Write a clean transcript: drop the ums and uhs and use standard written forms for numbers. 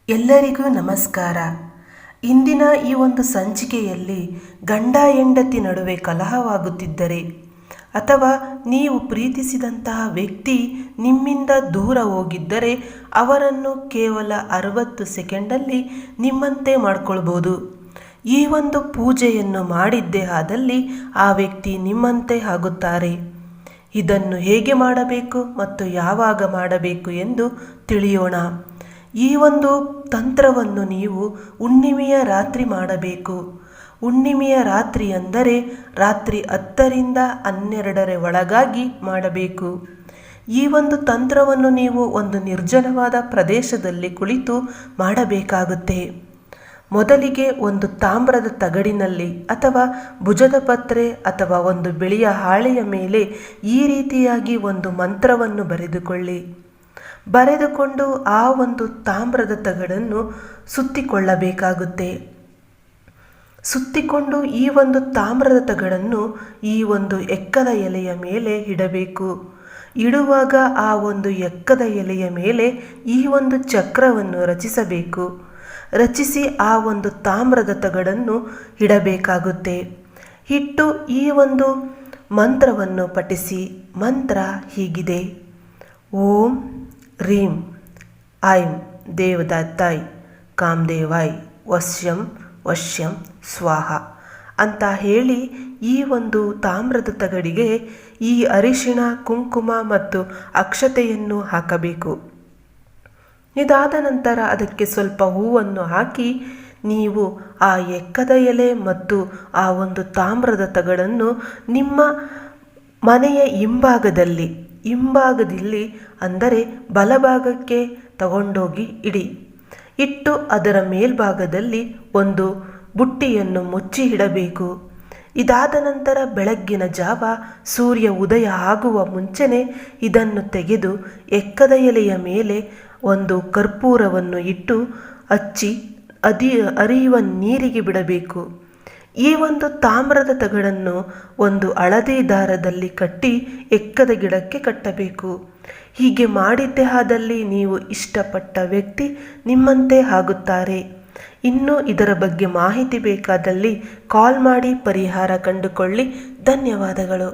ಎಲ್ಲರಿಗೂ ನಮಸ್ಕಾರ. ಇಂದಿನ ಈ ಒಂದು ಸಂಚಿಕೆಯಲ್ಲಿ ಗಂಡ ಹೆಂಡತಿ ನಡುವೆ ಕಲಹವಾಗುತ್ತಿದ್ದರೆ ಅಥವಾ ನೀವು ಪ್ರೀತಿಸಿದಂತಹ ವ್ಯಕ್ತಿ ನಿಮ್ಮಿಂದ ದೂರ ಹೋಗಿದ್ದರೆ ಅವರನ್ನು ಕೇವಲ 60 ಸೆಕೆಂಡಲ್ಲಿ ನಿಮ್ಮಂತೆ ಮಾಡಿಕೊಳ್ಬೋದು. ಈ ಒಂದು ಪೂಜೆಯನ್ನು ಮಾಡಿದ್ದೇ ಆದಲ್ಲಿ ಆ ವ್ಯಕ್ತಿ ನಿಮ್ಮಂತೆ ಆಗುತ್ತಾರೆ. ಇದನ್ನು ಹೇಗೆ ಮಾಡಬೇಕು ಮತ್ತು ಯಾವಾಗ ಮಾಡಬೇಕು ಎಂದು ತಿಳಿಯೋಣ. ಈ ಒಂದು ತಂತ್ರವನ್ನು ನೀವು ಹುಣ್ಣಿಮೆಯ ರಾತ್ರಿ ಮಾಡಬೇಕು. ಹುಣ್ಣಿಮೆಯ ರಾತ್ರಿ ಅಂದರೆ ರಾತ್ರಿ 10ರಿಂದ 12ರ ಒಳಗಾಗಿ ಮಾಡಬೇಕು. ಈ ಒಂದು ತಂತ್ರವನ್ನು ನೀವು ಒಂದು ನಿರ್ಜನವಾದ ಪ್ರದೇಶದಲ್ಲಿ ಕುಳಿತು ಮಾಡಬೇಕಾಗುತ್ತೆ. ಮೊದಲಿಗೆ ಒಂದು ತಾಮ್ರದ ತಗಡಿನಲ್ಲಿ ಅಥವಾ ಭುಜದ ಪತ್ರೆ ಅಥವಾ ಒಂದು ಬಿಳಿಯ ಹಾಳೆಯ ಮೇಲೆ ಈ ರೀತಿಯಾಗಿ ಒಂದು ಮಂತ್ರವನ್ನು ಬರೆದುಕೊಂಡು ಆ ಒಂದು ತಾಮ್ರದ ತಗಡನ್ನು ಸುತ್ತಿಕೊಳ್ಳಬೇಕಾಗುತ್ತೆ. ಸುತ್ತಿಕೊಂಡು ಈ ಒಂದು ತಾಮ್ರದ ತಗಡನ್ನು ಈ ಒಂದು ಎಕ್ಕದ ಎಲೆಯ ಮೇಲೆ ಇಡಬೇಕು. ಇಡುವಾಗ ಆ ಒಂದು ಎಕ್ಕದ ಎಲೆಯ ಮೇಲೆ ಈ ಒಂದು ಚಕ್ರವನ್ನು ರಚಿಸಬೇಕು. ರಚಿಸಿ ಆ ಒಂದು ತಾಮ್ರದ ತಗಡನ್ನು ಇಡಬೇಕಾಗುತ್ತೆ. ಇಟ್ಟು ಈ ಒಂದು ಮಂತ್ರವನ್ನು ಪಠಿಸಿ. ಮಂತ್ರ ಹೀಗಿದೆ: ಓಂ ರೀಂ ಐಂ ದೇವದತ್ತಾಯ್ ಕಾಮದೇವಾಯ್ ವಶ್ಯಂ ವಶ್ಯಂ ಸ್ವಾಹ ಅಂತ ಹೇಳಿ ಈ ಒಂದು ತಾಮ್ರದ ತಗಡಿಗೆ ಈ ಅರಿಶಿಣ, ಕುಂಕುಮ ಮತ್ತು ಅಕ್ಷತೆಯನ್ನು ಹಾಕಬೇಕು. ಇದಾದ ನಂತರ ಅದಕ್ಕೆ ಸ್ವಲ್ಪ ಹೂವನ್ನು ಹಾಕಿ ನೀವು ಆ ಎಕ್ಕದ ಎಲೆ ಮತ್ತು ಆ ಒಂದು ತಾಮ್ರದ ತಗಡನ್ನು ನಿಮ್ಮ ಮನೆಯ ಹಿಂಭಾಗದಲ್ಲಿ ಅಂದರೆ ಬಲಭಾಗಕ್ಕೆ ತಗೊಂಡೋಗಿ ಇಡಿ. ಇಟ್ಟು ಅದರ ಮೇಲ್ಭಾಗದಲ್ಲಿ ಒಂದು ಬುಟ್ಟಿಯನ್ನು ಮುಚ್ಚಿ ಇಡಬೇಕು. ಇದಾದ ನಂತರ ಬೆಳಗ್ಗಿನ ಜಾವ ಸೂರ್ಯ ಉದಯ ಆಗುವ ಮುಂಚೆನೇ ಇದನ್ನು ತೆಗೆದು ಎಕ್ಕದ ಎಲೆಯ ಮೇಲೆ ಒಂದು ಕರ್ಪೂರವನ್ನು ಇಟ್ಟು ಹಚ್ಚಿ ಹರಿಯುವ ನೀರಿಗೆ ಬಿಡಬೇಕು. ಈ ಒಂದು ತಾಮ್ರದ ತಗಡನ್ನು ಒಂದು ಹಳದಿ ದಾರದಲ್ಲಿ ಕಟ್ಟಿ ಎಕ್ಕದ ಗಿಡಕ್ಕೆ ಕಟ್ಟಬೇಕು. ಹೀಗೆ ಮಾಡಿದ್ದೇ ಆದಲ್ಲಿ ನೀವು ಇಷ್ಟಪಟ್ಟ ವ್ಯಕ್ತಿ ನಿಮ್ಮಂತೆ ಆಗುತ್ತಾರೆ. ಇನ್ನೂ ಇದರ ಬಗ್ಗೆ ಮಾಹಿತಿ ಬೇಕಾದಲ್ಲಿ ಕಾಲ್ ಮಾಡಿ ಪರಿಹಾರ ಕಂಡುಕೊಳ್ಳಿ. ಧನ್ಯವಾದಗಳು.